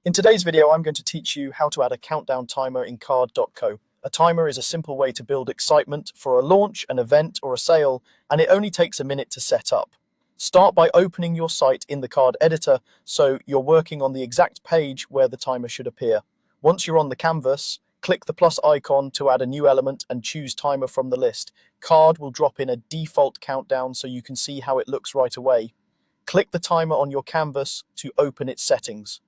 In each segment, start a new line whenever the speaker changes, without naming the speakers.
In today's video, I'm going to teach you how to add a countdown timer in card.co. A timer is a simple way to build excitement for a launch, an event, or a sale, and it only takes a minute to set up. Start by opening your site in the card editor so you're working on the exact page where the timer should appear. Once you're on the canvas, click the plus icon to add a new element and choose timer from the list. Card will drop in a default countdown so you can see how it looks right away. Click the timer on your canvas to open its settings.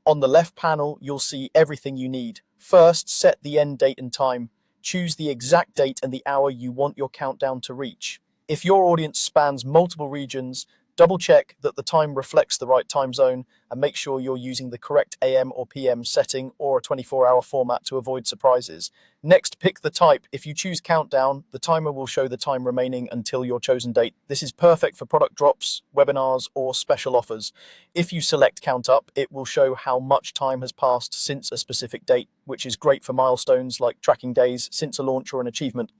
On the left panel, you'll see everything you need. First, set the end date and time. Choose the exact date and the hour you want your countdown to reach. If your audience spans multiple regions, double check that the time reflects the right time zone and make sure you're using the correct AM or PM setting or a 24-hour format to avoid surprises. Next, pick the type. If you choose countdown, the timer will show the time remaining until your chosen date. This is perfect for product drops, webinars, or special offers. If you select count up, it will show how much time has passed since a specific date, which is great for milestones like tracking days since a launch or an achievement.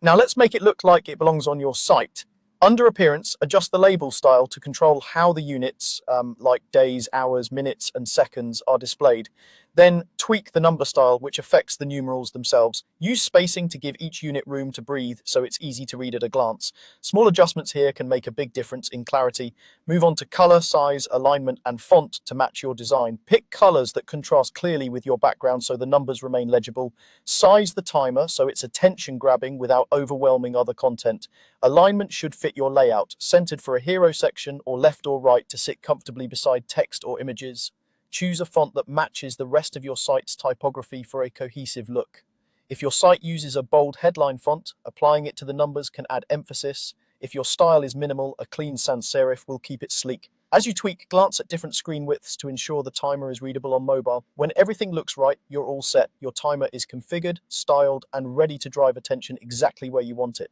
Now let's make it look like it belongs on your site. Under Appearance, adjust the label style to control how the units, like days, hours, minutes, and seconds, are displayed. Then tweak the number style, which affects the numerals themselves. Use spacing to give each unit room to breathe so it's easy to read at a glance. Small adjustments here can make a big difference in clarity. Move on to color, size, alignment, and font to match your design. Pick colors that contrast clearly with your background so the numbers remain legible. Size the timer so it's attention-grabbing without overwhelming other content. Alignment should fit your layout, centered for a hero section or left or right to sit comfortably beside text or images. Choose a font that matches the rest of your site's typography for a cohesive look. If your site uses a bold headline font, applying it to the numbers can add emphasis. If your style is minimal, a clean sans serif will keep it sleek. As you tweak, glance at different screen widths to ensure the timer is readable on mobile. When everything looks right, you're all set. Your timer is configured, styled, and ready to drive attention exactly where you want it.